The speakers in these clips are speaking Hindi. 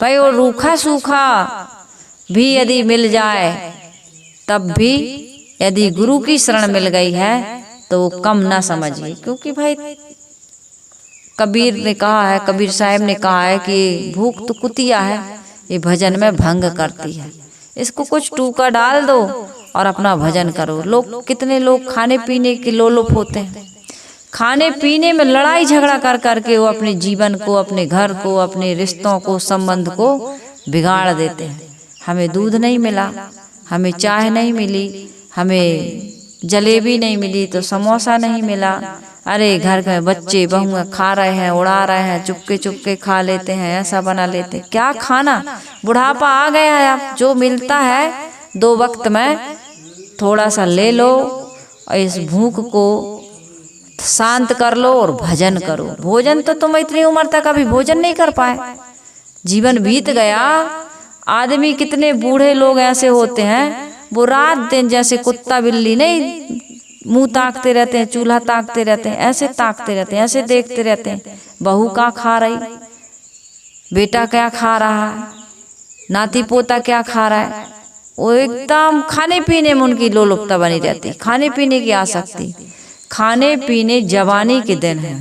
भाई वो रूखा सूखा भी यदि मिल जाए तब भी यदि गुरु की शरण मिल गई है तो वो कम ना समझिए। क्योंकि भाई कबीर ने कहा है, कबीर साहब ने कहा है कि भूख तो कुतिया है, ये भजन में भंग करती है। इसको कुछ टूका डाल दो और अपना भजन करो। लोग कितने लोग खाने पीने के लोलुप होते हैं, खाने पीने में लड़ाई झगड़ा कर करके वो अपने जीवन को, अपने घर को, अपने रिश्तों को, संबंध को बिगाड़ देते हैं। हमें दूध नहीं मिला, हमें चाय नहीं मिली, हमें जलेबी नहीं मिली तो समोसा नहीं मिला। अरे घर के बच्चे बहुएं खा रहे हैं, उड़ा रहे हैं, चुपके चुपके खा लेते हैं, ऐसा बना लेते हैं। क्या खाना, बुढ़ापा आ गया है। अब जो मिलता है 2 वक्त में थोड़ा सा ले लो और इस भूख को शांत कर लो और भजन करो। भोजन तो तुम इतनी उम्र तक अभी भोजन नहीं कर पाए, जीवन बीत गया। आदमी कितने बूढ़े लोग ऐसे होते हैं, वो रात दिन जैसे कुत्ता बिल्ली नहीं मुंह ताकते रहते हैं, चूल्हा ताकते रहते हैं, ऐसे ताकते रहते हैं, ऐसे देखते रहते हैं। बहू क्या खा रही, बेटा क्या खा रहा है, नाती पोता क्या खा रहा है। वो एकदम खाने पीने में उनकी लोलुपता बनी रहती, खाने पीने की आसक्ति। खाने पीने जवानी के दिन है।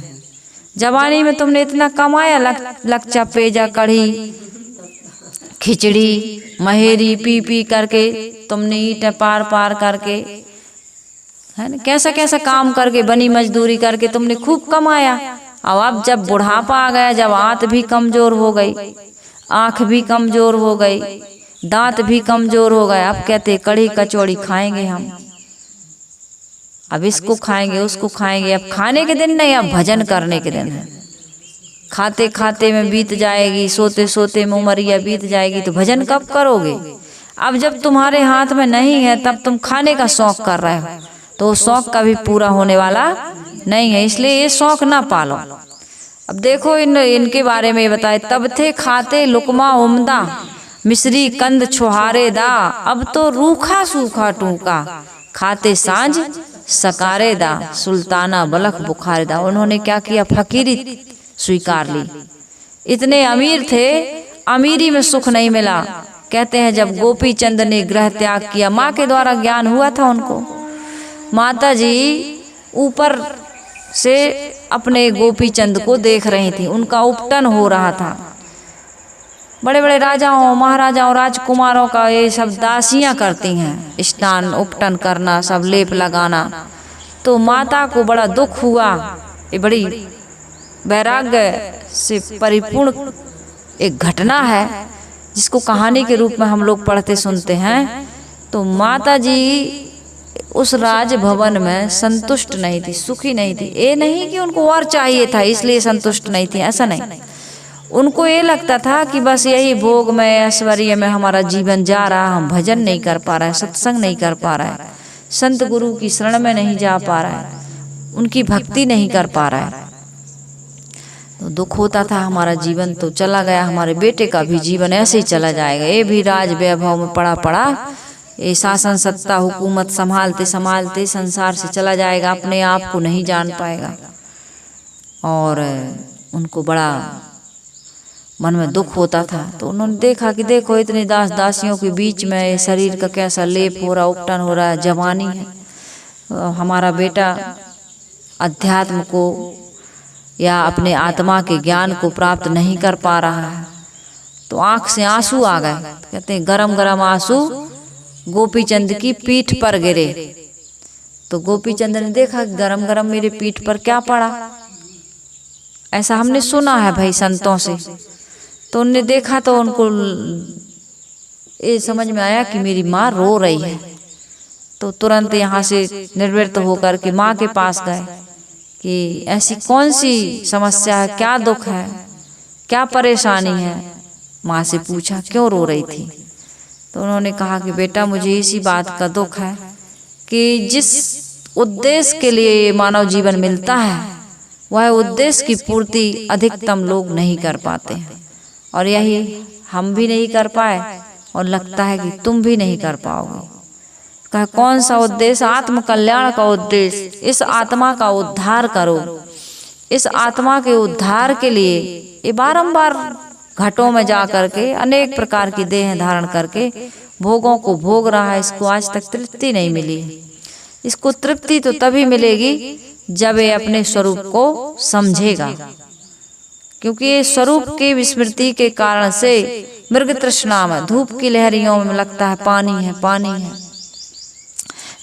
जवानी में तुमने इतना कमाया, लच्चा पेजा कढ़ी खिचड़ी महेरी पी पी करके तुमने ईंट पार पार करके, है ना, कैसा कैसा काम करके, बनी मजदूरी करके तुमने खूब कमाया। अब जब बुढ़ापा आ गया, जब आंत भी कमजोर हो गई, आंख भी कमजोर हो गई, दांत भी कमजोर हो गए, अब कहते कढ़ी कचौड़ी खाएंगे हम, अब इसको खाएंगे उसको खाएंगे। अब खाने के दिन नहीं, अब भजन करने के दिन है। खाते खाते में बीत जाएगी, सोते सोते में उमरिया बीत जाएगी, तो भजन कब करोगे। अब जब तुम्हारे हाथ में नहीं है तब तुम खाने का शौक कर रहे हो, तो शौक कभी पूरा होने वाला नहीं है, इसलिए ये शौक ना पालो। अब देखो इनके बारे में बताए, तब थे खाते लुकमा उम्दा, मिश्री कंद छुहारे दा, अब तो रूखा सूखा टूका, खाते सांझ सकारे दा, सुल्ताना बलख बुखारे दा। उन्होंने क्या किया, फकीरी स्वीकार ली। इतने अमीर थे, अमीरी में सुख नहीं मिला। कहते हैं जब गोपी चंद ने गृह त्याग किया, माँ के द्वारा ज्ञान हुआ था उनको, माता जी ऊपर से अपने गोपी चंद को देख रही थी, उनका उपटन हो रहा था। बड़े बड़े राजाओं महाराजाओं राजकुमारों का ये सब दासियां करती हैं, स्नान उपटन करना, सब लेप लगाना। तो माता को बड़ा दुख हुआ। ये बड़ी वैराग्य से परिपूर्ण एक घटना है, जिसको कहानी के रूप में हम लोग पढ़ते सुनते हैं। तो माता जी उस राजभवन में संतुष्ट नहीं थी, सुखी नहीं थी। ये नहीं कि उनको और चाहिए था इसलिए संतुष्ट नहीं थी, ऐसा नहीं। उनको ये लगता था कि बस यही भोग में, ऐश्वर्य में हमारा जीवन जा रहा, हम भजन नहीं कर पा रहे हैं, सत्संग नहीं कर पा रहे हैं, संत गुरु की शरण में नहीं जा पा रहा है, उनकी भक्ति नहीं कर पा रहा है। तो दुख होता था, हमारा जीवन तो चला गया, हमारे बेटे का भी जीवन ऐसे ही चला जाएगा, ये भी राज वैभव में पड़ा पड़ा ये शासन सत्ता हुकूमत संभालते संभालते संसार से चला जाएगा, अपने आप को नहीं जान पाएगा। और उनको बड़ा मन में दुख होता था। तो उन्होंने देखा कि देखो इतने दास दासियों के बीच में शरीर का कैसा लेप हो रहा, उपटन हो रहा है, जवानी है, हमारा बेटा अध्यात्म को या अपने आत्मा के ज्ञान को प्राप्त नहीं कर पा रहा है। तो आंख से आंसू आ गए। कहते हैं गरम गरम आंसू गोपी चंद की पीठ पर गिरे। तो गोपी चंद ने देखा गरम गरम मेरे पीठ पर क्या पड़ा, ऐसा हमने सुना है भाई संतों से। तो उनने देखा तो उनको ये समझ में आया कि मेरी माँ रो रही है। तो तुरंत यहाँ से निर्वृत्त होकर के माँ के पास गए कि ऐसी कौन सी समस्या है, क्या दुख है, क्या परेशानी है। माँ से पूछा क्यों रो रही थी। तो उन्होंने कहा कि बेटा मुझे इसी बात का दुख है कि जिस उद्देश्य के लिए मानव जीवन मिलता है वह उद्देश्य की पूर्ति अधिकतम लोग नहीं कर पाते हैं, और यही हम भी नहीं कर पाए और लगता है कि तुम भी नहीं कर पाओगे। कहा कौन सा उद्देश्य, आत्म कल्याण का उद्देश्य। इस आत्मा का उद्धार करो। इस आत्मा के उद्धार के लिए ये बारंबार घटों में जा करके अनेक प्रकार की देह धारण करके भोगों को भोग रहा है, इसको आज तक तृप्ति नहीं मिली है। इसको तृप्ति तो तभी मिलेगी जब ये अपने स्वरूप को समझेगा, क्योंकि ये स्वरूप की विस्मृति के कारण से मृग तृष्णा में, धूप की लहरियों में लगता है पानी है पानी है।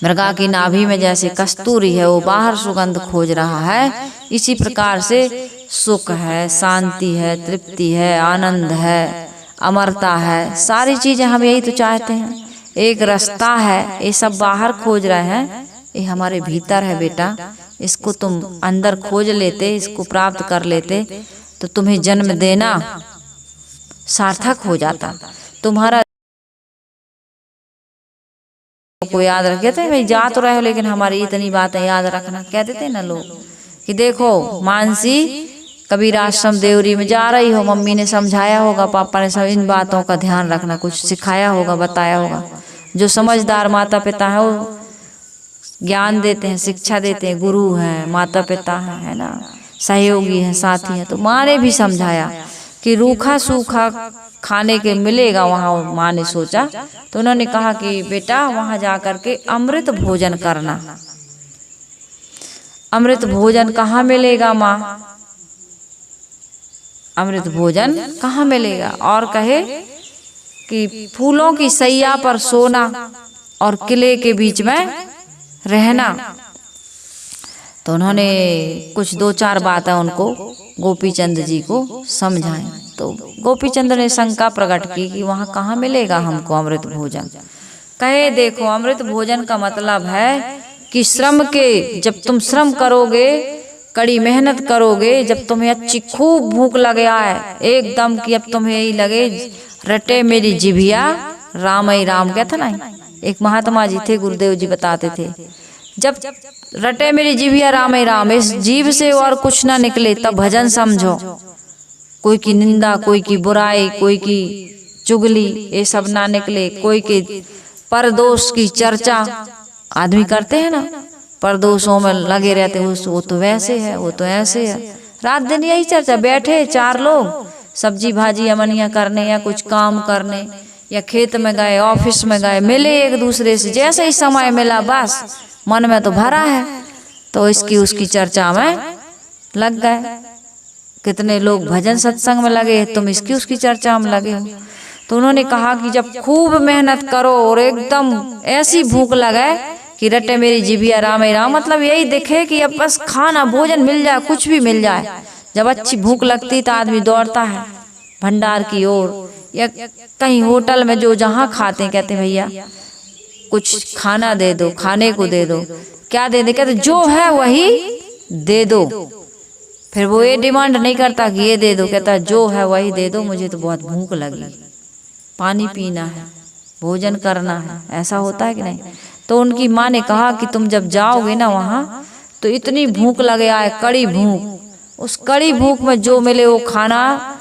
मृगा की नाभि में जैसे कस्तूरी है, वो बाहर सुगंध खोज रहा है, इसी प्रकार से सुख है, शांति है, तृप्ति है, आनंद है, अमरता है, सारी चीजें हम यही तो चाहते हैं। एक रास्ता है, ये सब बाहर खोज रहे हैं, ये हमारे भीतर है बेटा। इसको तुम अंदर खोज लेते, इसको प्राप्त कर लेते तो तुम्हें जन्म देना सार्थक हो जाता। तुम्हारा को याद रखे थे भाई, जा तो रहे हो लेकिन हमारी इतनी बातें याद रखना, कहते थे ना लोग कि देखो मानसी कबीर आश्रम देवरी में जा रही हो, मम्मी ने समझाया होगा, पापा ने सब इन बातों का ध्यान रखना, कुछ सिखाया होगा, बताया होगा। जो समझदार माता पिता है वो ज्ञान देते हैं, शिक्षा देते हैं, गुरु हैं, माता पिता हैं, है ना, सहयोगी हैं, साथी हैं। तो माँ ने भी समझाया कि रूखा सूखा खाने के मिलेगा वहाँ, माँ ने सोचा तो उन्होंने कहा कि बेटा वहाँ जा करके अमृत भोजन करना। अमृत भोजन कहाँ मिलेगा माँ? अमृत भोजन कहाँ मिलेगा? और कहे कि फूलों की सैया पर सोना और किले के बीच में रहना। तो उन्होंने कुछ 2-4 बातें उनको गोपी चंद जी को समझाएं। तो गोपी चंद ने शंका प्रकट की कि वहाँ कहाँ मिलेगा हमको अमृत भोजन। कहे देखो अमृत भोजन का मतलब है कि श्रम के, जब तुम श्रम करोगे, कड़ी मेहनत करोगे, जब तुम्हें अच्छी खूब भूख लगे आए एकदम कि अब तुम्हें यही लगे रटे मेरी जिभिया राम ही राम, कहता ना एक महात्मा जी थे, गुरुदेव जी बताते थे, जब रटे मेरी जिभिया राम ही राम, इस जीव से और कुछ ना निकले तब भजन समझो। कोई की निंदा, कोई की बुराई, कोई की चुगली, ये सब ना निकले, कोई के परदोष की चर्चा आदमी करते हैं ना, परदोषों में लगे रहते, वो तो वैसे है, वो तो ऐसे है, रात दिन यही चर्चा। बैठे 4 लोग सब्जी भाजी अमनिया करने या कुछ काम करने या खेत में गए, ऑफिस में गए, मिले एक दूसरे से, जैसे ही समय मिला बस मन में तो भरा है, तो इसकी उसकी चर्चा में लग गए। कितने लोग भजन सत्संग में लगे, तुम इसकी उसकी चर्चा में लगे हो। तो उन्होंने कहा कि जब खूब मेहनत करो और एकदम ऐसी भूख लगे कि रटे मेरी जिभिया राम ही राम, मतलब यही दिखे कि अब बस खाना भोजन मिल जाए, कुछ भी मिल जाए। जब अच्छी भूख लगती तो आदमी दौड़ता है भंडार की ओर या कहीं होटल में, जो जहाँ खाते हैं, कहते भैया कुछ खाना दे दो, खाने को दे दो। क्या दे दे? कहते जो है वही दे दो। फिर वो ये डिमांड नहीं करता कि ये दे दो, कहता जो है वही दे दो, मुझे तो बहुत भूख लगी, पानी पीना है, भोजन करना है। ऐसा होता है कि नहीं? तो उनकी माँ ने कहा कि तुम जब जाओगे ना वहाँ तो इतनी भूख लगे आए, कड़ी भूख, उस कड़ी भूख में जो मिले वो खाना,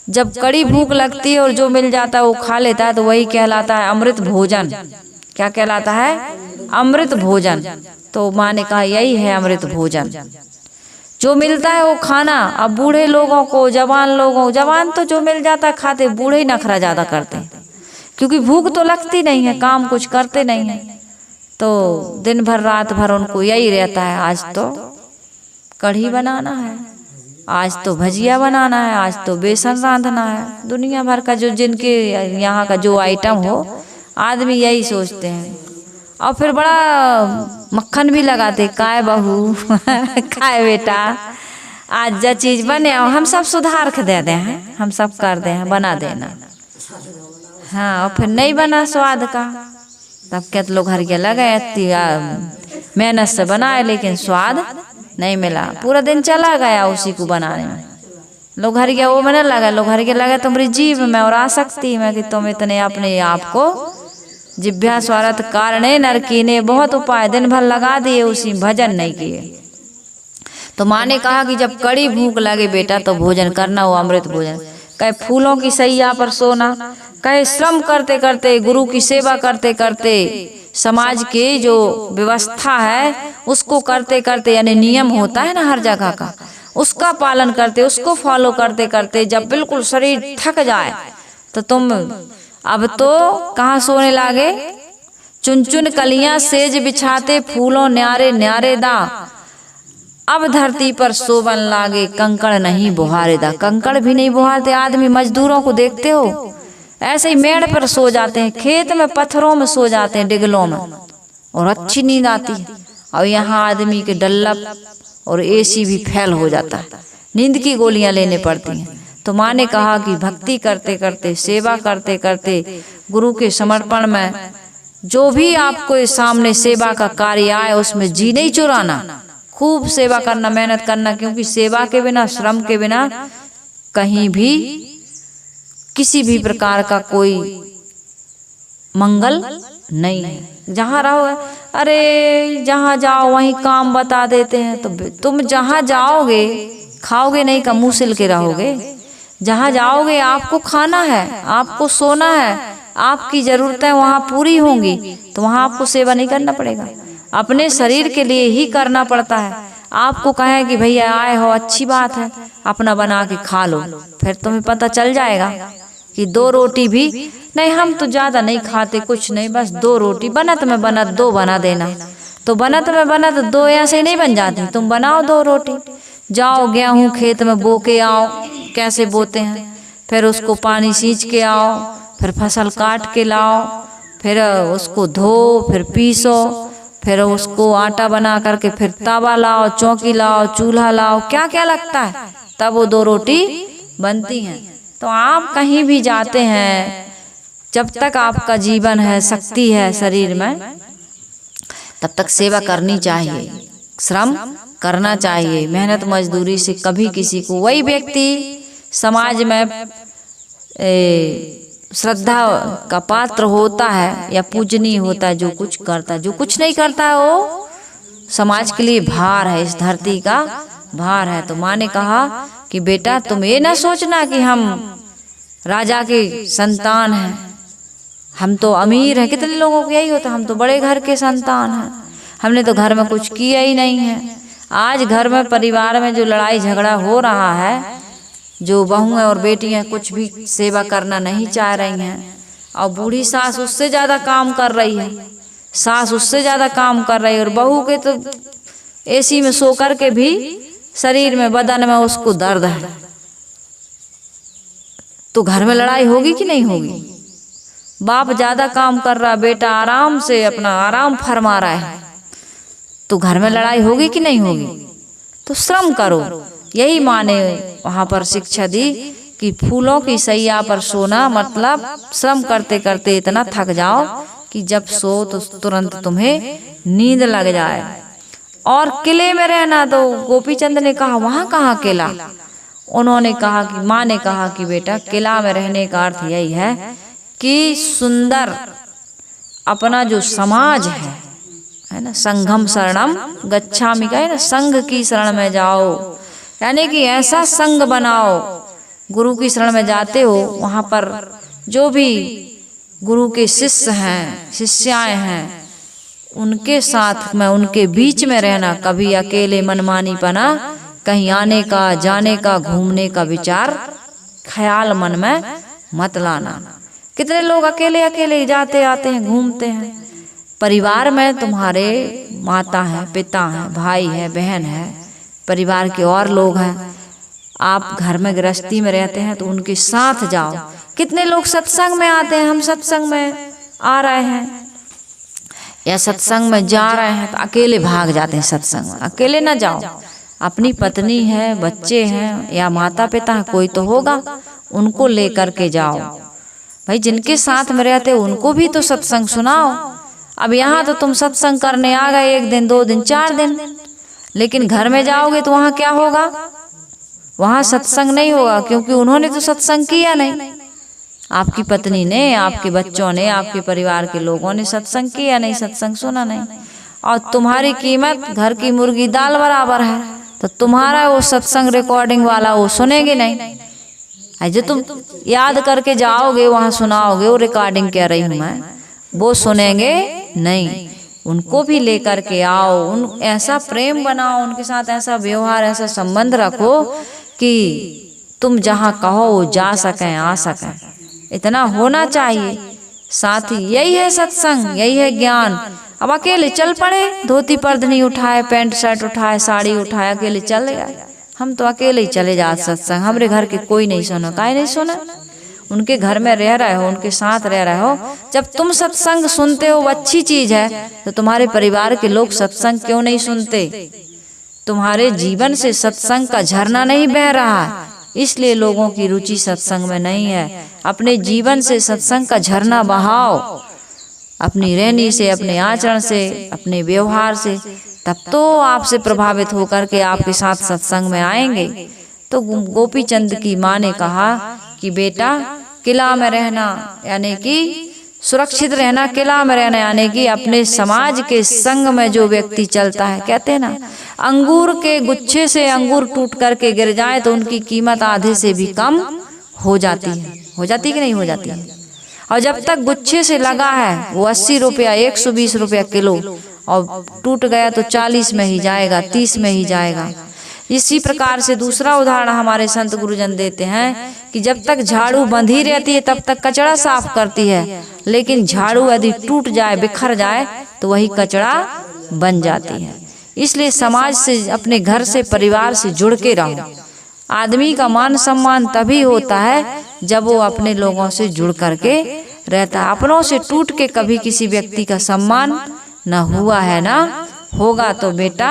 जब कड़ी भूख लगती है और जो मिल जाता है वो खा लेता है, तो वही कहलाता है अमृत भोजन। क्या कहलाता है? अमृत भोजन। तो माँ ने कहा यही है अमृत भोजन, जो मिलता है वो खाना। अब बूढ़े लोगों को, जवान लोगों, जवान तो जो मिल जाता है खाते, बूढ़े ही नखरा ज्यादा करते हैं, क्योंकि भूख तो लगती नहीं है, काम कुछ करते नहीं है, तो दिन भर रात भर उनको यही रहता है, आज तो कढ़ी बनाना है, आज तो भजिया बनाना है, आज तो बेसन रांधना है। दुनिया भर का जो जिनके यहाँ का जो आइटम हो, आदमी यही सोचते हैं। और फिर बड़ा मक्खन भी लगाते, काय बहू काय बेटा, आज जो चीज बने हम सब सुधार के दे दें, हम सब कर दे हैं, बना देना। हाँ, और फिर नहीं बना स्वाद का, तब कहते लोग हरिया लगे, मेहनत से बनाए लेकिन स्वाद नहीं मिला, पूरा दिन चला गया उसी को बनाने में। लोग हरिया वो में नहीं लगा, लोग हरिया लगा तुम्हारी जीभ में और आसक्ति में कि तुम इतने अपने आप को जिभ्या स्वार्थ कारणे नरकीने, बहुत उपाय दिन भर लगा दिए, उसी भजन नहीं किए। तो माँ ने कहा कि जब कड़ी भूख लगे बेटा तो भोजन करना, वो अमृत भोजन। कहे फूलों की सैया पर सोना, कहे श्रम करते करते, गुरु की सेवा करते करते, समाज के जो व्यवस्था है उसको करते करते, यानी नियम होता है ना हर जगह का, उसका पालन करते, उसको फॉलो करते करते जब बिल्कुल शरीर थक जाए तो तुम अब तो कहाँ सोने लागे। चुन चुन कलियां सेज बिछाते, फूलों न्यारे न्यारे दा, अब धरती पर सोवन लागे, कंकड़ नहीं बुहारे दा। कंकड़ भी नहीं बुहारते। आदमी मजदूरों को देखते हो ऐसे ही मेड़ पर सो जाते हैं, खेत में पत्थरों में सो जाते हैं, डिगलों में, और अच्छी नींद आती है। और यहाँ आदमी के डल्लप और एसी भी फेल हो जाता है, नींद की गोलियां लेने पड़ती हैं। तो माँ ने कहा कि भक्ति करते करते, सेवा करते करते, गुरु के समर्पण में जो भी आपको सामने सेवा का कार्य आए उसमें जी नहीं चुराना, खूब सेवा करना, मेहनत करना, क्योंकि सेवा के बिना, श्रम के बिना कहीं भी किसी भी प्रकार का कोई मंगल नहीं है। जहाँ रहो, अरे जहाँ जाओ वहीं काम बता देते हैं, तो तुम जहाँ जाओगे खाओगे नहीं का मुंह सिल के रहोगे। जहाँ जाओगे आपको खाना है, आपको सोना है, आपकी जरूरतें वहाँ पूरी होंगी, तो वहाँ आपको सेवा नहीं करना पड़ेगा। अपने शरीर के लिए ही करना पड़ता है। आपको कहें कि भैया आए हो, अच्छी बात है, अपना बना के खा लो, फिर तुम्हें पता चल जाएगा कि 2 रोटी भी नहीं, हम तो ज्यादा नहीं खाते, कुछ नहीं, बस 2 रोटी, बनत में बनत 2 बना देना। तो बनत में बनत 2 ऐसे नहीं बन जाती, तुम बनाओ 2 रोटी। जाओ गेहूं खेत में बो के आओ, कैसे बोते हैं, फिर उसको पानी सींच के आओ, फिर फसल काट के लाओ, फिर उसको धो, फिर पीसो, फिर उसको आटा बना करके फिर तवा लाओ, चौकी लाओ, चूल्हा लाओ, क्या क्या लगता है, तब वो 2 रोटी बनती हैं। तो आप कहीं भी जाते हैं, जब तक आपका जीवन है, शक्ति है शरीर में, तब तक सेवा करनी चाहिए, श्रम करना चाहिए। मेहनत मजदूरी से कभी किसी को, वही व्यक्ति समाज में श्रद्धा का पात्र होता है या पूजनीय होता है, जो कुछ करता है। जो कुछ नहीं करता है वो समाज के लिए भार है, इस धरती का भार है। तो माँ ने कहा कि बेटा तुम ये ना सोचना कि हम राजा के संतान हैं, हम तो अमीर हैं। कितने लोगों को यही होता है, हम तो बड़े घर के संतान हैं, हमने तो घर में कुछ किया ही नहीं है। आज घर में, परिवार में जो लड़ाई झगड़ा हो रहा है, जो बहुएं और बेटियां कुछ भी सेवा करना नहीं चाह रही हैं, और बूढ़ी सास उससे ज्यादा काम कर रही है, सास उससे ज्यादा काम कर रही है, और बहू के तो एसी में सो कर के भी शरीर में, बदन में उसको दर्द है। तो घर में लड़ाई होगी कि नहीं होगी? बाप ज्यादा काम कर रहा, बेटा आराम से अपना आराम फरमा रहा है, तो घर में लड़ाई होगी कि नहीं होगी? तो श्रम करो। यही माँ ने वहाँ पर शिक्षा दी कि फूलों की सैया पर सोना, मतलब श्रम करते करते इतना थक जाओ कि जब सो तो तुरंत तुम्हें नींद लग जाए। और किले में रहना, तो गोपी चंद ने कहा वहाँ कहाँ किला? उन्होंने कहा कि, माँ ने कहा कि बेटा किला में रहने का अर्थ यही है कि सुंदर अपना जो समाज है ना, संघम शरणम गच्छामि, का है ना, संघ की शरण में जाओ, यानी कि ऐसा संग बनाओ। गुरु की शरण में जाते हो, वहाँ पर जो भी गुरु के शिष्य हैं, शिष्याएं हैं, उनके साथ में, उनके बीच में रहना। कभी अकेले मनमानीपना, कहीं आने का, जाने का, घूमने का विचार, ख्याल मन में मत लाना। कितने लोग अकेले अकेले जाते आते हैं, घूमते हैं। परिवार में तुम्हारे माता है, पिता है, भाई है, बहन है, परिवार के और लोग हैं, आप घर में गृहस्थी में रहते हैं, तो उनके साथ जाओ। कितने लोग सत्संग में आते हैं, हम सत्संग में आ रहे हैं या सत्संग में जा रहे हैं, तो अकेले भाग जाते हैं सत्संग में। अकेले ना जाओ, अपनी पत्नी है, बच्चे हैं, या माता पिता है, कोई तो होगा, उनको लेकर के जाओ। भाई जिनके साथ में रहते हो उनको भी तो सत्संग सुनाओ। अब यहाँ तो तुम सत्संग करने आ गए 1 दिन, 2 दिन, 4 दिन, लेकिन घर में जाओगे तो वहाँ क्या होगा? वहाँ सत्संग नहीं होगा, क्योंकि उन्होंने तो सत्संग किया नहीं। आपकी पत्नी ने, आपके बच्चों ने, आपके परिवार के लोगों ने सत्संग किया नहीं, सत्संग सुना नहीं, और तुम्हारी कीमत घर की मुर्गी दाल बराबर है, तो तुम्हारा वो सत्संग रिकॉर्डिंग वाला वो सुनेंगे नहीं। जो तुम याद करके जाओगे, वहाँ सुनाओगे, वो रिकॉर्डिंग कह रही हूँ मैं, वो सुनेंगे नहीं। उनको भी लेकर के आओ, उन ऐसा प्रेम बनाओ, उनके साथ ऐसा व्यवहार, ऐसा संबंध रखो कि तुम जहाँ कहो वो जा सकें, आ सकें। इतना होना चाहिए। साथ ही यही है सत्संग, यही है ज्ञान। अब अकेले चल पड़े, धोती पर्द नहीं उठाए, पैंट शर्ट उठाए, साड़ी उठाए, अकेले चले गए। हम तो अकेले ही चले जाते सत्संग, हमारे घर के कोई नहीं सुना, काहे नहीं सुना। उनके घर में रह रहे हो, उनके साथ रह रहे हो। जब तुम सत्संग सुनते हो वो अच्छी चीज है, तो तुम्हारे परिवार के लोग सत्संग क्यों नहीं सुनते? तुम्हारे जीवन से सत्संग का झरना नहीं बह रहा है, इसलिए लोगों की रुचि सत्संग में नहीं है। अपने जीवन से सत्संग का झरना बहाओ, अपनी रहनी से, अपने आचरण से, अपने व्यवहार से, तब तो आपसे प्रभावित होकर के आपके साथ सत्संग में आएंगे। तो गोपी चंद की माँ ने कहा कि बेटा किला में रहना यानी कि सुरक्षित रहना, किला में रहना यानी कि अपने समाज के संग में जो व्यक्ति चलता है, कहते हैं ना अंगूर के गुच्छे से अंगूर टूट करके गिर जाए तो उनकी कीमत आधे से भी कम हो जाती है। हो जाती कि नहीं हो जाती है? और जब तक गुच्छे से लगा है वो 80 रुपया, 120 रुपया किलो, और टूट गया तो 40 में ही जाएगा, 30 में ही जाएगा। इसी प्रकार से दूसरा उदाहरण हमारे संत गुरुजन देते हैं कि जब तक झाड़ू बंधी रहती है तब तक कचरा साफ करती है, लेकिन झाड़ू यदि टूट जाए, बिखर जाए तो वही कचरा बन जाती है। इसलिए समाज से, अपने घर से, परिवार से जुड़ के रहो। आदमी का मान सम्मान तभी होता है जब वो अपने लोगों से जुड़ करके रहता है। अपनों से टूट के कभी किसी व्यक्ति का सम्मान न हुआ है, ना होगा। तो बेटा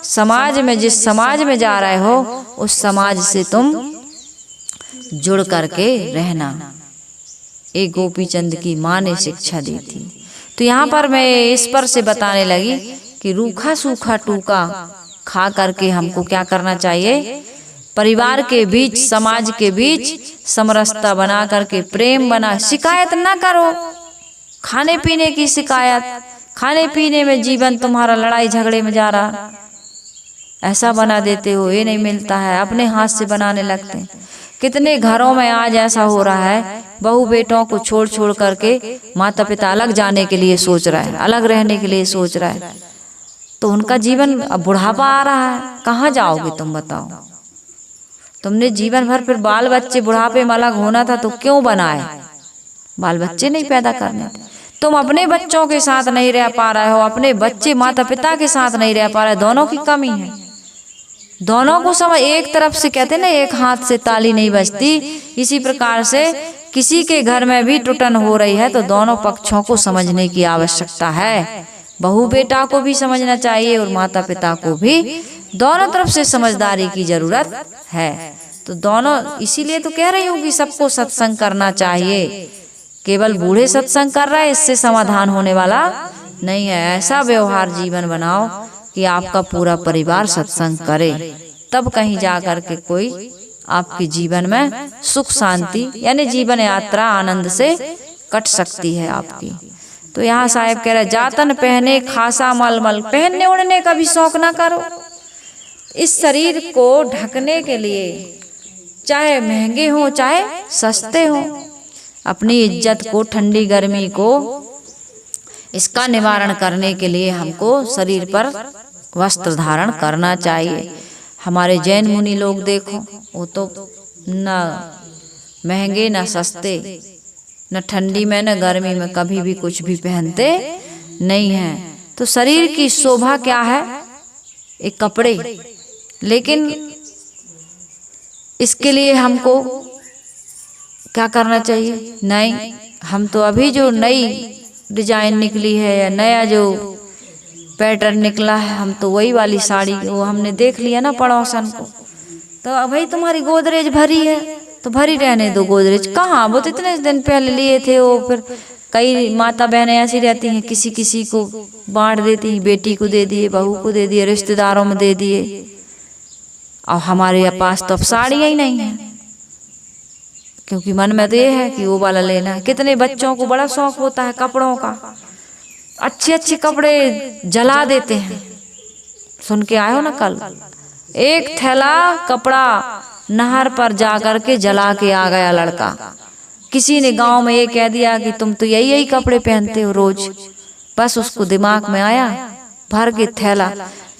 समाज में, जिस समाज में जा रहे हो उस समाज से तुम जुड़ करके रहना। एक गोपी चंद की माँ ने शिक्षा दी थी। तो यहाँ पर मैं इस पर से बताने लगी कि रूखा सूखा टूका खा करके हमको क्या करना चाहिए? परिवार के बीच, समाज के बीच समरसता बना करके, प्रेम बना, शिकायत ना करो। खाने पीने की शिकायत, खाने पीने में जीवन तुम्हारा लड़ाई झगड़े में जा रहा, ऐसा बना देते हो, ये नहीं मिलता है, अपने हाथ से बनाने लगते हैं। कितने घरों में आज ऐसा हो रहा है, बहू बेटों को छोड़ छोड़ करके माता पिता अलग जाने के लिए सोच रहा है, अलग रहने के लिए सोच रहा है। तो उनका जीवन, अब बुढ़ापा आ रहा है, कहाँ जाओगे तुम बताओ? तुमने जीवन भर फिर बाल बच्चे बुढ़ापे में अलग होना था तो क्यों बनाए? बाल बच्चे नहीं पैदा करने थे। तुम अपने बच्चों के साथ नहीं रह पा रहे हो, अपने बच्चे माता पिता के साथ नहीं रह पा रहे, दोनों की कमी है। दोनों को समझ, एक तरफ से कहते ना एक हाथ से ताली नहीं बजती, इसी प्रकार से किसी के घर में भी टुटन हो रही है तो दोनों पक्षों को समझने की आवश्यकता है। बहू बेटा को भी समझना चाहिए और माता पिता को भी, दोनों तरफ से समझदारी की जरूरत है। तो दोनों, इसीलिए तो कह रही हूँ कि सबको सत्संग करना चाहिए। केवल बूढ़े सत्संग कर रहे हैं इससे समाधान होने वाला नहीं है। ऐसा व्यवहार जीवन बनाओ कि आपका पूरा परिवार सत्संग करे, तब कहीं जा कर के कोई आपके जीवन में सुख शांति यानी जीवन यात्रा आनंद से कट सकती है आपकी। तो यहाँ साहब कह रहे, जातन पहने खासा मलमल, पहनने ओढ़ने का भी शौक ना करो। इस शरीर को ढकने के लिए चाहे महंगे हो चाहे सस्ते हो, अपनी इज्जत को, ठंडी गर्मी को, इसका निवारण करने के लिए हमको शरीर पर वस्त्र धारण करना चाहिए। हमारे जैन मुनि लोग देखो, वो तो न महंगे न सस्ते, न ठंडी में न गर्मी में कभी भी कुछ भी पहनते नहीं हैं। तो शरीर की शोभा क्या है? एक कपड़े। लेकिन इसके लिए हमको क्या करना चाहिए? नहीं, हम तो अभी जो नई डिजाइन निकली है या नया जो पैटर्न निकला है, हम तो वही वाली साड़ी, वो हमने देख लिया ना पड़ोसन को, तो भाई तुम्हारी गोदरेज भरी है तो भरी रहने दो। गोदरेज कहाँ, वो तो इतने दिन पहले लिए थे। वो फिर कई माता बहनें ऐसी रहती हैं, किसी किसी को बांट देती हैं, बेटी को दे दिए, बहू को दे दिए, रिश्तेदारों में दे दिए, और हमारे पास तो अब साड़ियाँ ही नहीं है, क्योंकि मन में तो ये है कि वो वाला लेना है। कितने बच्चों को बड़ा शौक होता है कपड़ों का, अच्छे अच्छे कपड़े जला देते हैं। सुन के आए हो ना कल, एक थैला कपड़ा नहर पर जा करके जला के आ गया लड़का। किसी ने गांव में ये कह दिया कि तुम तो यही कपड़े पहनते हो रोज, बस उसको दिमाग में आया, भर के थैला।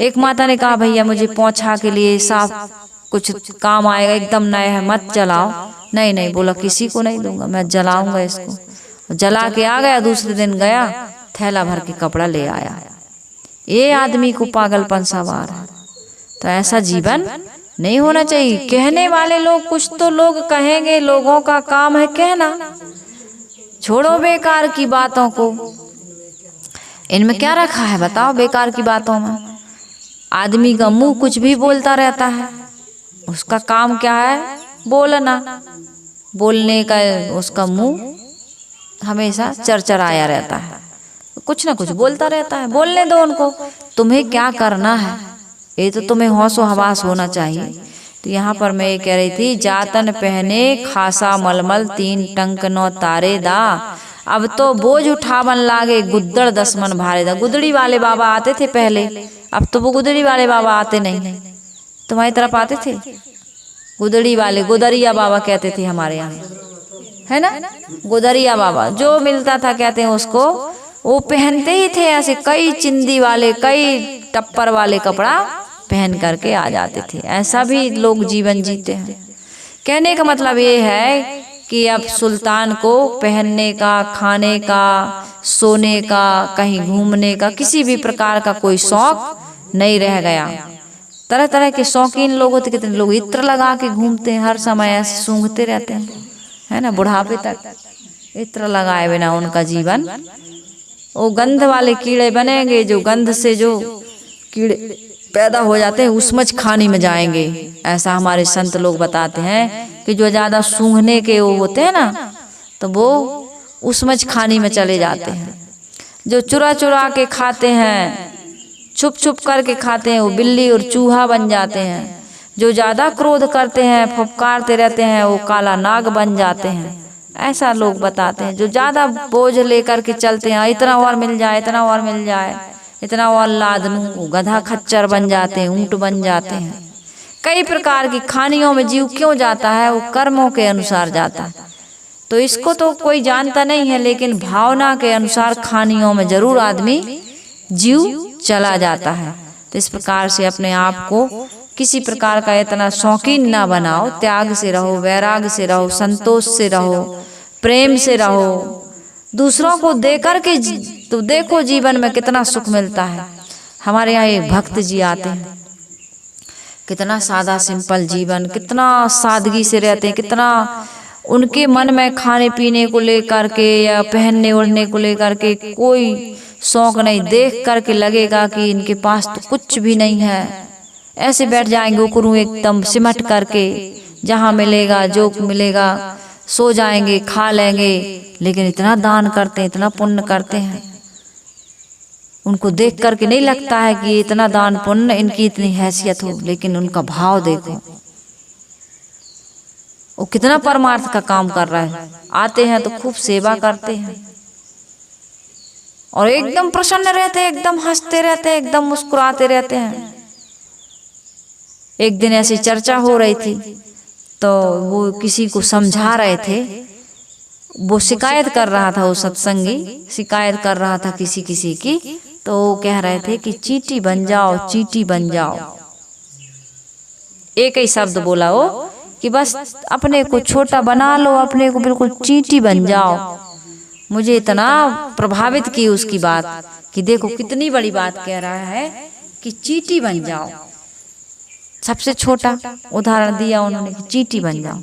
एक माता ने कहा भैया मुझे पोंछा के लिए साफ कुछ काम आएगा, एकदम नया है, मत जलाओ। नहीं नहीं, बोला किसी को नहीं दूंगा, मैं जलाऊंगा इसको। जला के आ गया, दूसरे दिन गया, थैला भर के कपड़ा ले आया। ये आदमी को पागलपन सवार है। तो ऐसा जीवन नहीं होना चाहिए। कहने वाले लोग, कुछ तो लोग कहेंगे, लोगों का काम है कहना। छोड़ो बेकार की बातों को। इनमें क्या रखा है बताओ बेकार की बातों में? आदमी का मुंह कुछ भी बोलता रहता है, उसका काम क्या है? बोलना। बोलने का उसका मुंह हमेशा चरचराया रहता है, कुछ ना कुछ बोलता रहता है। बोलने दो उनको, तुम्हें क्या करना है ये तो तुम्हें होशो हवास होना चाहिए। तो यहाँ पर मैं ये कह रही थी, जातन पहने खासा मलमल, 3 टंक 9 तारे दा। अब तो बोझ उठावन लागे, गुद्दड़ 10 मन भारे दा। गुदड़ी वाले बाबा आते थे पहले, अब तो वो गुदड़ी वाले बाबा आते नहीं। तुम्हारी तरफ आते थे गुदड़ी वाले, गुदरिया बाबा कहते थे हमारे यहाँ, है ना? गुदरिया बाबा जो मिलता था कहते हैं उसको, वो पहनते ही थे ऐसे कई चिंदी वाले, कई टप्पर वाले कपड़ा पहन करके आ जाते थे। ऐसा भी लोग जीवन जीते हैं। कहने का मतलब ये है कि अब सुल्तान को पहनने का, खाने का, सोने का, कहीं घूमने का, किसी भी प्रकार का कोई शौक नहीं रह गया। तरह तरह के शौकीन लोग होते, कितने लोग इत्र लगा के घूमते हैं, हर समय ऐसे सूंघते रहते हैं, है ना? बुढ़ापे तक इत्र लगाए बिना उनका जीवन, वो गंध वाले कीड़े बनेंगे, जो गंध से जो कीड़े पैदा हो जाते हैं उसमच खानी में जाएंगे। ऐसा हमारे संत लोग बताते हैं कि जो ज्यादा सूंघने के वो होते हैं ना, तो वो उसमच खानी में चले जाते हैं। जो चुरा चुरा के खाते हैं, छुप छुप करके खाते हैं, वो बिल्ली और चूहा बन जाते हैं। जो ज्यादा क्रोध करते हैं, फुफकारते रहते हैं, वो काला नाग बन जाते हैं। ऐसा लोग बताते हैं। जो ज्यादा बोझ लेकर के चलते हैं, इतना और मिल जाए, इतना और मिल जाए, इतना और लाद लूं, गधा खच्चर बन जाते हैं, ऊंट बन जाते हैं। कई प्रकार की खानियों में जीव क्यों जाता है? वो कर्मों के अनुसार जाता है। तो इसको तो कोई जानता नहीं है, लेकिन भावना के अनुसार खानियों में जरूर आदमी जीव चला जाता है। तो इस प्रकार से अपने आप को किसी प्रकार का इतना शौकीन ना बनाओ। त्याग से रहो, वैराग से रहो, संतोष से रहो, प्रेम से रहो। दूसरों को देकर के तो देखो जीवन में कितना सुख मिलता है। हमारे यहाँ एक भक्त जी आते हैं, कितना सादा सिंपल जीवन, कितना सादगी से रहते हैं, कितना उनके मन में खाने पीने को लेकर के या पहनने ओढ़ने को लेकर के कोई शौक नहीं। देख करके लगेगा कि इनके पास तो कुछ भी नहीं है। ऐसे बैठ जाएंगे उकरू एकदम सिमट करके, जहाँ मिलेगा जो मिलेगा सो जाएंगे, खा लेंगे। लेकिन इतना दान करते हैं, इतना पुण्य करते हैं, उनको देख करके नहीं लगता है कि इतना दान पुण्य, इनकी इतनी हैसियत हो। लेकिन उनका भाव देखो, वो कितना परमार्थ का काम कर रहा है। आते हैं तो खूब सेवा करते हैं और एकदम प्रसन्न रहते हैं, एकदम हंसते रहते हैं, एकदम मुस्कुराते रहते हैं। एक दिन ऐसी चर्चा हो रही थी, तो वो किसी को समझा रहे थे। वो शिकायत कर रहा था, वो सत्संगी शिकायत कर रहा था किसी की। तो वो कह रहे थे कि चींटी बन जाओ, चींटी बन जाओ। एक ही शब्द बोला वो कि बस अपने को छोटा बना लो, अपने को बिल्कुल चींटी बन जाओ। मुझे इतना प्रभावित की उसकी बात कि देखो कितनी बड़ी बात कह रहा है कि चींटी बन जाओ। सबसे छोटा उदाहरण दिया उन्होंने कि चींटी बन जाओ।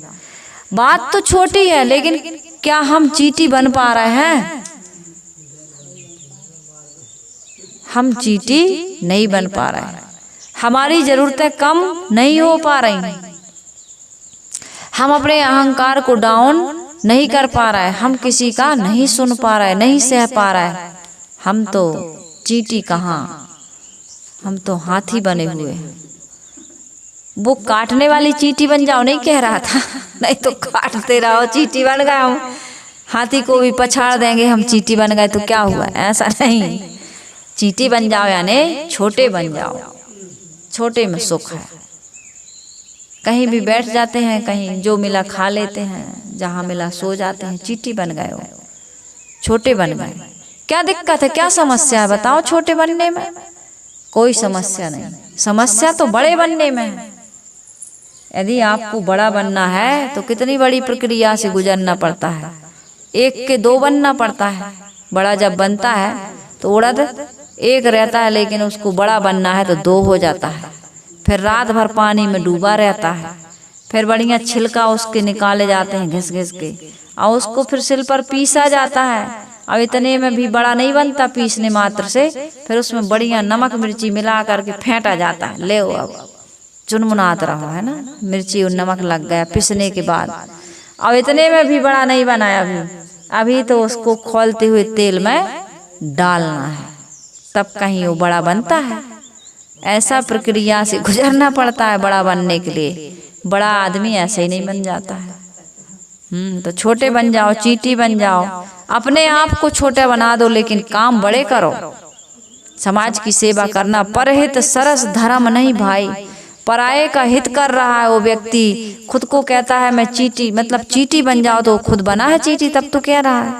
बात तो छोटी है, लेकिन क्या हम चींटी बन पा रहे हैं? हम चींटी नहीं बन पा रहे हैं। हमारी जरूरतें कम नहीं हो पा रही। हम अपने अहंकार को डाउन नहीं कर पा रहे हैं। हम किसी का नहीं सुन पा रहे, नहीं सह पा रहे हैं। हम तो चींटी कहाँ, हम तो हाथी बने हुए हैं। वो काटने वाली चींटी बन जाओ नहीं कह रहा था, नहीं तो काटते रहो, चींटी बन गए हम, हाथी को भी पछाड़ देंगे, हम चींटी बन गए तो क्या हुआ? ऐसा नहीं। चींटी बन जाओ यानी छोटे बन जाओ। छोटे में सुख है। कहीं भी बैठ जाते हैं, कहीं जो मिला खा लेते हैं, जहाँ मिला सो जाते हैं। चींटी बन गए हो, छोटे बन गए। क्या दिक्कत है, क्या समस्या है बताओ छोटे बनने में? कोई समस्या नहीं, समस्या तो बड़े बनने में है। यदि आपको बड़ा बनना है तो कितनी बड़ी प्रक्रिया से गुजरना पड़ता है, 1 के 2 बनना पड़ता है। बड़ा जब बनता है तो उड़द 1 रहता है, लेकिन उसको बड़ा बनना है तो 2 हो जाता है। फिर रात भर पानी में डूबा रहता है, फिर बढ़िया छिलका उसके निकाले जाते हैं घिस घिस के, और उसको फिर सिल पर पीसा जाता है। अब इतने में भी बड़ा नहीं बनता पीसने मात्र से, फिर उसमें बढ़िया नमक मिर्ची मिला करके फेंटा जाता है। ले अब चुनमुनात रहो, है ना, मिर्ची और नमक लग गया पिसने के बाद। अब इतने में भी बड़ा नहीं बनाया, अभी तो उसको खोलते हुए तेल में डालना है, तब कहीं वो बड़ा बनता है। ऐसा प्रक्रिया से गुजरना पड़ता है बड़ा बनने के लिए। बड़ा आदमी ऐसे ही नहीं बन जाता है। तो छोटे बन जाओ, चींटी बन जाओ, अपने आप को छोटा बना दो, लेकिन काम बड़े करो। समाज की सेवा करना परहित सरस धर्म नहीं भाई। पराये का हित कर रहा है वो व्यक्ति, खुद को कहता है मैं चींटी, मतलब चींटी बन जाओ, तो खुद बना है चींटी तब तो कह रहा है।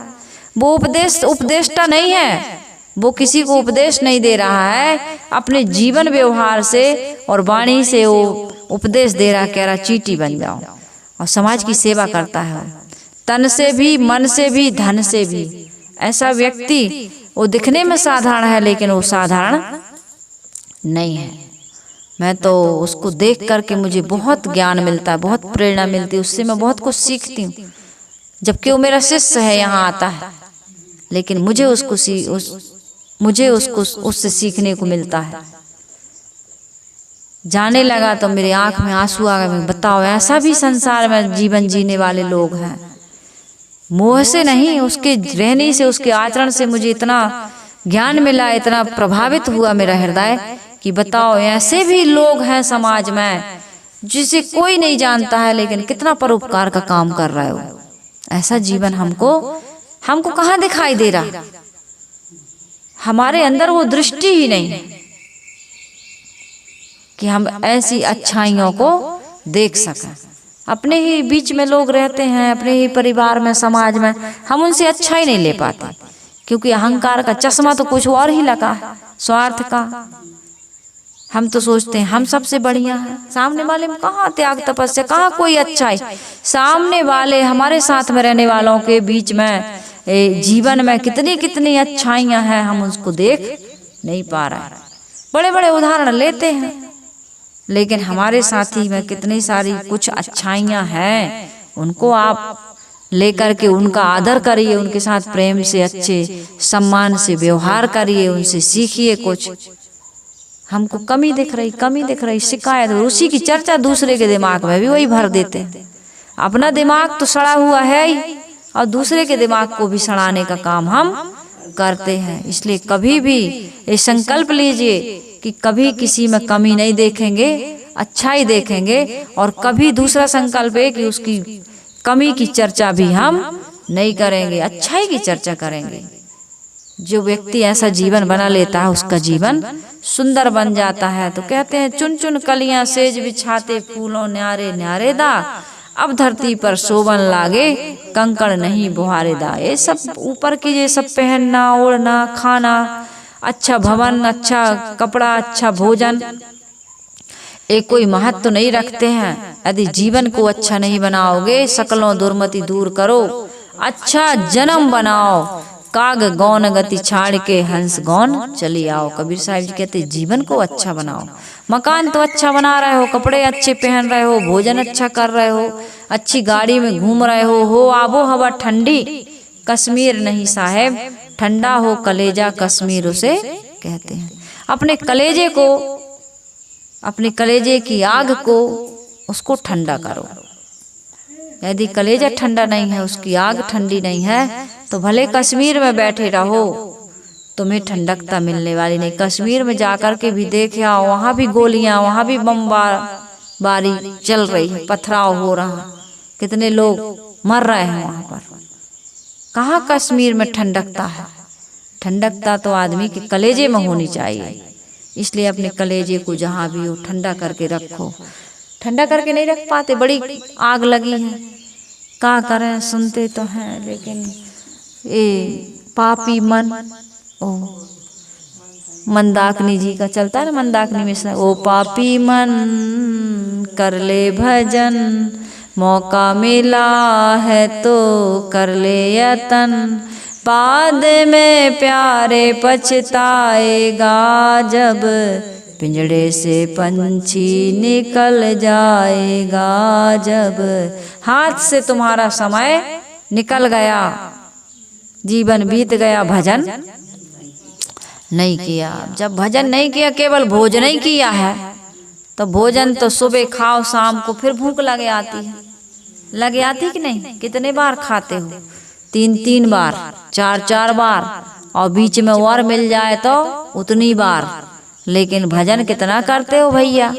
वो उपदेष्टा नहीं है, वो किसी को उपदेश नहीं दे रहा है, अपने जीवन व्यवहार से और वाणी से वो उपदेश दे रहा, कह रहा चींटी बन जाओ। और समाज की सेवा करता है तन से भी, मन से भी, धन से भी। ऐसा व्यक्ति वो दिखने में साधारण है, लेकिन वो साधारण नहीं है। मैं तो उसको देख करके मुझे बहुत ज्ञान मिलता है, बहुत प्रेरणा मिलती है, उससे मैं बहुत कुछ सीखती हूँ। जबकि वो मेरा शिष्य है, यहाँ आता है, लेकिन मुझे उसको उससे सीखने को मिलता है। जाने लगा तो मेरे आंख में आंसू आ गए। बताओ, ऐसा भी संसार में जीवन जीने वाले लोग हैं। मोह से नहीं, उसके रहने से, उसके आचरण से मुझे इतना ज्ञान मिला, इतना प्रभावित हुआ मेरा हृदय कि बताओ ऐसे भी लोग हैं समाज में जिसे कोई नहीं जानता है, लेकिन कितना परोपकार का काम कर रहा है वो। ऐसा जीवन हमको कहाँ दिखाई दे रहा? हमारे अंदर वो दृष्टि ही नहीं है कि हम ऐसी अच्छाइयों को देख सकें। अपने ही बीच में लोग रहते हैं, अपने ही परिवार में, समाज में, हम उनसे अच्छा ही नहीं ले पाते, क्योंकि अहंकार का चश्मा तो कुछ और ही लगा है, स्वार्थ का। हम तो सोचते हैं हम सबसे बढ़िया हैं, सामने वाले में कहाँ त्याग तपस्या, कहाँ कोई अच्छाई। सामने वाले हमारे साथ में रहने वालों के बीच में जीवन में कितनी कितनी अच्छाइयाँ हैं, हम उसको देख नहीं पा रहे। बड़े बड़े उदाहरण लेते हैं, लेकिन हमारे साथी में कितनी सारी कुछ अच्छाइयाँ हैं, उनको आप लेकर के उनका आदर करिए, उनके साथ प्रेम से, अच्छे सम्मान से व्यवहार करिए, उनसे सीखिए कुछ। हमको कमी दिख रही, शिकायत, उसी की चर्चा दूसरे के दिमाग में भी वही भर देते हैं। अपना दिमाग तो सड़ा हुआ है ही, और दूसरे के दिमाग को भी सड़ाने का काम हम करते हैं। इसलिए कभी भी ये संकल्प लीजिए कि कभी किसी में कमी नहीं देखेंगे, अच्छा ही देखेंगे। और कभी दूसरा संकल्प है कि उसकी कमी की चर्चा भी हम नहीं करेंगे, अच्छाई की चर्चा करेंगे। जो व्यक्ति ऐसा जीवन बना लेता है उसका जीवन सुंदर बन जाता है। तो कहते हैं चुन चुन कलियां सेज बिछाते, फूलों न्यारे न्यारे दा, अब धरती पर शोभन लागे, कंकड़ नहीं बुहारे दा। ये सब ऊपर की ये सब पहनना, ओढ़ना, खाना, अच्छा भवन, अच्छा कपड़ा, अच्छा भोजन, एक कोई महत्व नहीं रखते हैं। यदि जीवन को अच्छा नहीं बनाओगे, सकलों दुर्मति दूर करो, अच्छा जन्म बनाओ, काग गौन गति छाड़ के हंस गौन चली आओ। कबीर साहिब जी कहते जीवन को अच्छा बनाओ। मकान तो अच्छा बना रहे हो, कपड़े अच्छे पहन रहे हो, भोजन अच्छा कर रहे हो, अच्छी गाड़ी में घूम रहे हो आबो हवा ठंडी, कश्मीर नहीं साहेब ठंडा हो कलेजा, कश्मीर उसे कहते हैं। अपने कलेजे को, अपने कलेजे की आग को, उसको ठंडा करो। यदि कलेजा ठंडा नहीं है, उसकी आग ठंडी नहीं है, तो भले कश्मीर में बैठे रहो, तुम्हें ठंडकता मिलने वाली नहीं। कश्मीर में जाकर के भी देखे आओ, वहाँ भी गोलियाँ, वहाँ भी बमबारी चल रही है, पथराव हो रहा, कितने लोग मर रहे हैं वहाँ पर। कहाँ कश्मीर में ठंडकता है? ठंडकता तो आदमी के कलेजे में होनी चाहिए। इसलिए अपने कलेजे को जहाँ भी हो ठंडा करके रखो। ठंडा करके नहीं रख पाते, बड़ी आग लगी है, क्या करें, सुनते तो हैं, लेकिन ये पापी मन। ओ मंदाकिनी जी का चलता है ना, मंदाकिनी में ओ पापी मन कर ले भजन, मौका मिला है तो कर ले यतन, बाद में प्यारे पछताएगा जब पिंजड़े से पंछी निकल जाएगा जब। हाथ से तुम्हारा समय निकल गया, जीवन बीत गया, भजन नहीं किया। जब भजन नहीं किया, केवल भोजन ही किया है, तो भोजन तो सुबह खाओ, शाम को फिर भूख लगे आती है, लगे आती कि नहीं? कितने बार खाते हो? 3-3 बार, 4-4 बार, और बीच में और मिल जाए तो उतनी बार। लेकिन भजन कितना करते हो भैया?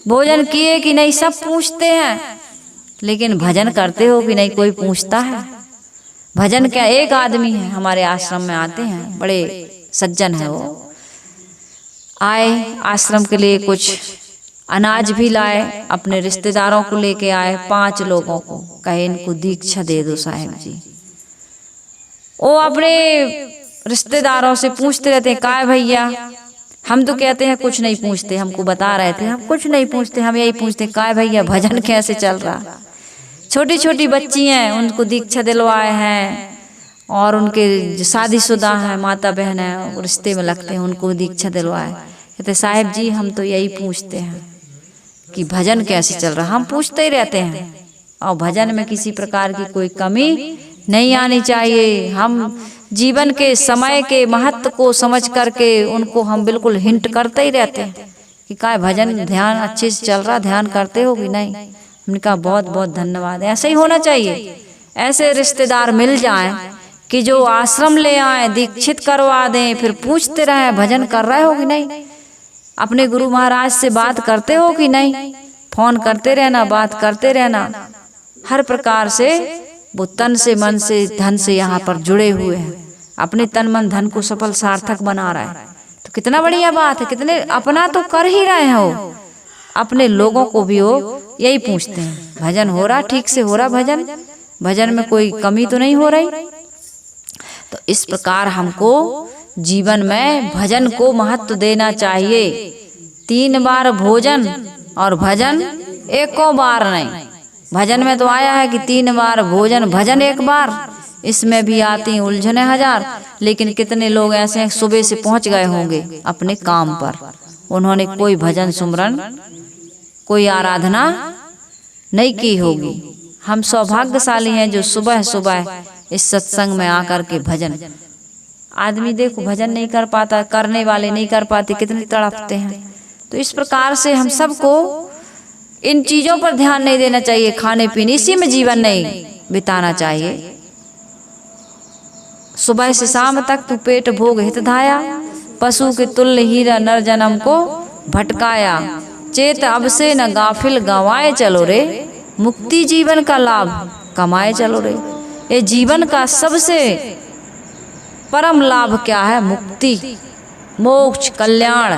भोजन किए कि नहीं सब पूछते हैं, लेकिन भजन करते हो कि नहीं कोई पूछता है? भजन क्या, एक आदमी है हमारे आश्रम में आते हैं, बड़े सज्जन है वो, आए आश्रम के लिए, कुछ अनाज भी लाए, अपने रिश्तेदारों को लेके आए, 5 लोगों को, कहे इनको दीक्षा दे दो साहब जी। वो अपने रिश्तेदारों से पूछते रहते हैं, काय भैया? हम तो कहते हैं कुछ नहीं पूछते, हमको बता रहे थे हम कुछ नहीं पूछते, हम यही पूछते काय भैया भजन कैसे चल रहा? छोटी छोटी बच्ची हैं, उनको दीक्षा दिलवाए हैं, और उनके जो शादीशुदा हैं, माता बहन है, रिश्ते में लगते हैं, उनको दीक्षा दिलवाए। कहते साहब जी हम तो यही पूछते हैं कि भजन कैसे चल रहा। हम पूछते ही रहते हैं, और भजन में किसी प्रकार की कोई कमी नहीं आनी चाहिए। हम जीवन के समय के महत्व को समझ करके उनको हम बिल्कुल हिंट करते ही रहते हैं कि काय भजन ध्यान अच्छे से चल रहा, ध्यान करते हो कि नहीं? हमने कहा बहुत बहुत धन्यवाद। ऐसे ही होना चाहिए, ऐसे रिश्तेदार मिल जाएं कि जो आश्रम ले आए, दीक्षित करवा दें, फिर पूछते रहे भजन कर रहे हो कि नहीं, अपने गुरु महाराज से बात करते हो कि नहीं, फोन करते रहना, बात करते रहना। हर प्रकार से वो तन से, मन से, धन से यहाँ पर जुड़े हुए हैं, अपने तन मन धन को सफल सार्थक बना रहा है, तो कितना बढ़िया बात है। कितने अपना तो कर ही रहे हो, अपने लोगों को भी वो यही पूछते हैं भजन हो रहा, ठीक से हो रहा भजन, भजन में कोई कमी तो नहीं हो रही। तो इस प्रकार हमको जीवन में भजन को महत्व देना चाहिए। 3 बार भोजन और भजन एको बार नहीं। भजन में तो आया है कि 3 बार भोजन, भजन 1 बार, इसमें भी आती उलझने हजार। लेकिन कितने लोग ऐसे हैं सुबह से पहुंच गए होंगे अपने काम पर, उन्होंने कोई भजन सुमरन, कोई आराधना नहीं की होगी। हम सौभाग्यशाली हैं जो सुबह सुबह इस सत्संग में आकर के भजन, आदमी देखो भजन नहीं कर पाता, करने वाले नहीं कर पाते, कितने तड़पते हैं। तो इस प्रकार से हम सबको इन चीजों पर ध्यान नहीं देना चाहिए, खाने पीने इसी में जीवन नहीं बिताना चाहिए। सुबह से शाम तक तू पेट भोग हित धाया, पशु के तुल्य हीरा नर जन्म को भटकाया, चेत अब से न गाफिल गंवाए चलो रे, मुक्ति जीवन का लाभ कमाए चलो रे। ये जीवन का सबसे परम लाभ क्या है? मुक्ति, मोक्ष, कल्याण,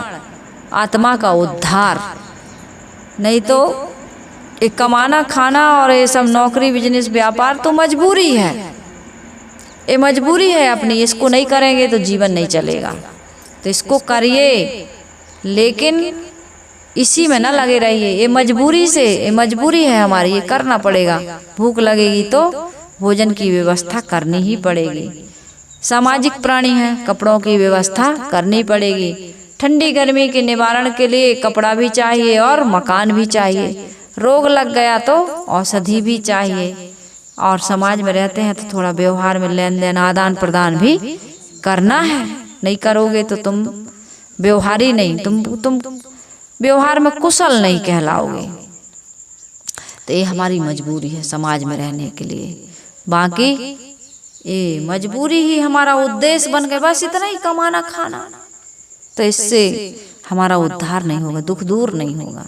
आत्मा का उद्धार। नहीं तो ये कमाना खाना और ये सब नौकरी बिजनेस व्यापार तो मजबूरी है, ये मजबूरी है अपनी, इसको नहीं करेंगे तो जीवन नहीं चलेगा। तो इसको करिए, लेकिन इसी में न लगे रहिए। ये मजबूरी से, ये मजबूरी है हमारी, ये करना पड़ेगा। भूख लगेगी तो भोजन की व्यवस्था करनी ही पड़ेगी। सामाजिक प्राणी है, कपड़ों की व्यवस्था करनी पड़ेगी। ठंडी गर्मी के निवारण के लिए कपड़ा भी चाहिए और मकान भी चाहिए। रोग लग गया तो औषधि भी चाहिए। और समाज में रहते हैं तो थोड़ा व्यवहार में लेन देन, आदान प्रदान भी करना है। नहीं करोगे तो तुम व्यवहारी नहीं, तुम व्यवहार में कुशल नहीं कहलाओगे। तो ये हमारी मजबूरी है समाज में रहने के लिए। बाकी ये मजबूरी ही हमारा उद्देश्य बन गया, बस इतना ही कमाना खाना। तो इससे हमारा उद्धार नहीं होगा, दुख दूर नहीं होगा।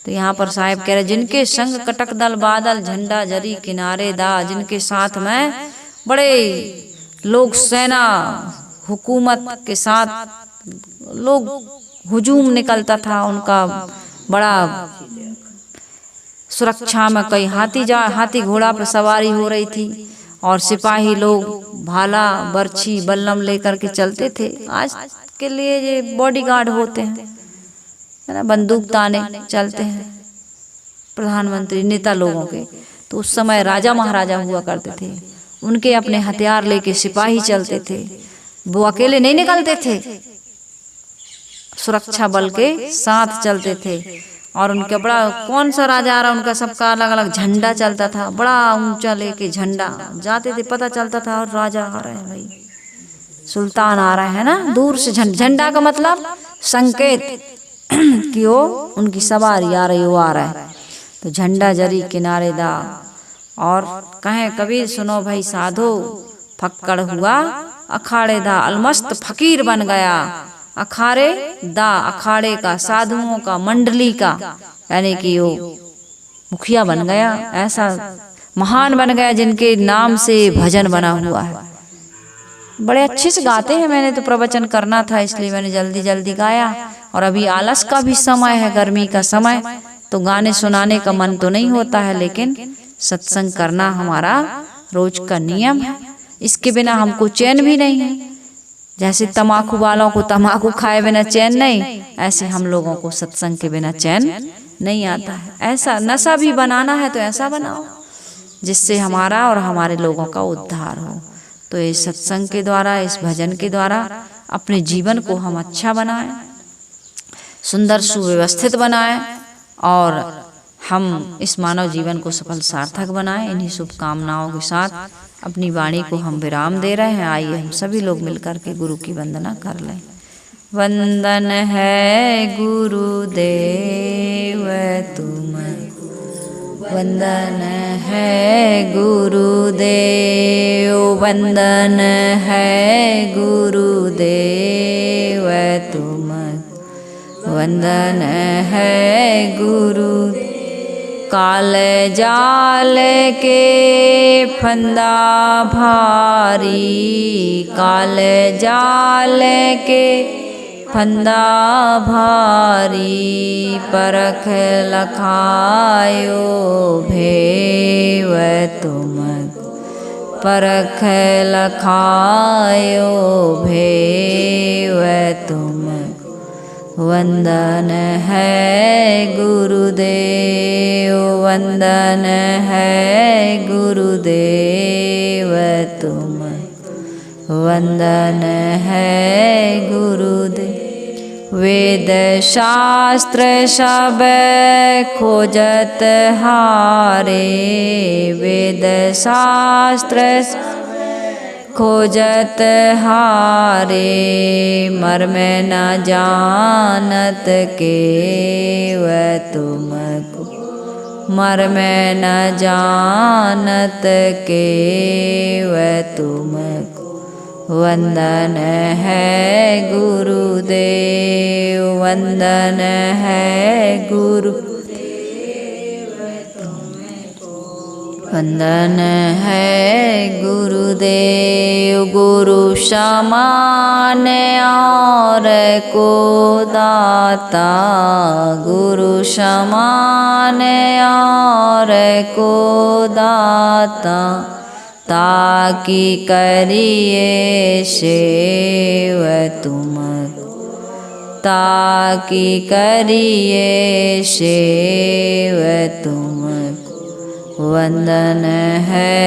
तो यहाँ पर साहब कह रहे, जिनके संग कटक दल बादल, झंडा जरी किनारे दा, जिनके साथ में बड़े लोग, सेना हुकूमत के साथ लोग हुजूम निकलता था, उनका बड़ा सुरक्षा में कई हाथी घोड़ा पर सवारी हो रही थी, और सिपाही लोग भाला बर्छी बल्लम लेकर के चलते थे। आज के लिए ये बॉडीगार्ड होते हैं, है ना, बंदूक ताने चलते हैं प्रधानमंत्री नेता लोगों के। तो उस समय राजा महाराजा हुआ करते थे, उनके अपने हथियार लेके सिपाही चलते थे। वो अकेले नहीं निकलते थे, सुरक्षा बल के साथ चलते थे। और उनका बड़ा, कौन सा राजा आ रहा उनका सबका अलग अलग झंडा चलता था, बड़ा ऊंचा लेके झंडा जाते थे, पता चलता था और राजा आ रहे हैं भाई, सुल्तान आ रहे हैं ना। दूर से झंडा का मतलब संकेत कि वो उनकी सवारी आ रही, वो आ रहा है। तो झंडा जरी किनारेदार। और कहें कबीर सुनो भाई साधो, फक्कड़ हुआ अखाड़े दा, अलमस्त फकीर बन गया। अखाड़े दा, अखाड़े का, साधुओं का, मंडली का, यानी कि वो मुखिया बन गया, ऐसा महान बन गया जिनके नाम से भजन बना हुआ है। बड़े अच्छे से गाते हैं। मैंने तो प्रवचन करना था इसलिए मैंने जल्दी जल्दी गाया। और अभी आलस का भी समय है, गर्मी का समय, तो गाने सुनाने का मन तो नहीं होता है, लेकिन सत्संग करना हमारा रोज का नियम है। इसके बिना हमको चैन भी नहीं है। जैसे तम्बाकू वालों को तम्बाकू खाए बिना चैन नहीं, ऐसे हम लोगों को सत्संग के बिना चैन नहीं आता है। ऐसा नशा भी बनाना है तो ऐसा बनाओ जिससे हमारा और हमारे लोगों का उद्धार हो। तो इस सत्संग के द्वारा, इस भजन के द्वारा अपने जीवन को हम अच्छा बनाएं, सुंदर सुव्यवस्थित बनाएं और हम इस मानव जीवन को सफल सार्थक बनाएं। इन्हीं शुभकामनाओं के साथ अपनी वाणी को हम विराम दे रहे हैं। आइए हम सभी लोग मिलकर के गुरु की वंदना कर लें। वंदन है गुरुदेव तुम, वंदन है गुरुदेव, वंदन है गुरुदेव तुम, वंदन है गुरु। काल जाल के फंदा भारी, काल जाल के फंदा भारी, परख लखायो भेव तुम, परख लखायो भेव तुम। वंदन है गुरुदेव, वंदन है गुरुदेव तुम, वंदन है गुरुदेव। वेद शास्त्र सब खोजत हारे, वेद शास्त्र खोजत हारे, मर्म न जानत केव तुमको, मर्म न जानत केव तुमको। वंदन है गुरुदेव, वंदन है गुरु, वंदन है गुरुदेव। गुरु समान और को दाता, गुरु समान और को दाता, ताकि करिए सेव तुमको, ताकि करिए सेव तुमको। वंदन है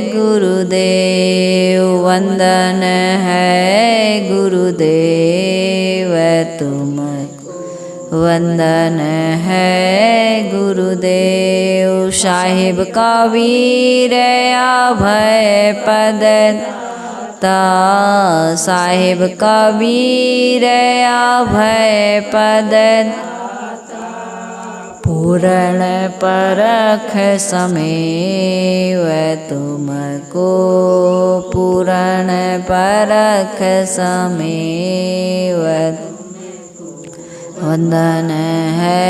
गुरुदेव, वंदन है गुरुदेव तुमको, वंदन है गुरुदेव। साहिब कबीर अभय पद ता, साहिब कबीर अभय पद, पूर्ण परख समेव तुमको, पूर्ण परख समेव। वंदन है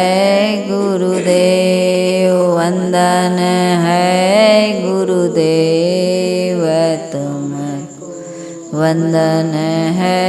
गुरुदेव, वंदन है गुरुदेव तुमको, वंदन है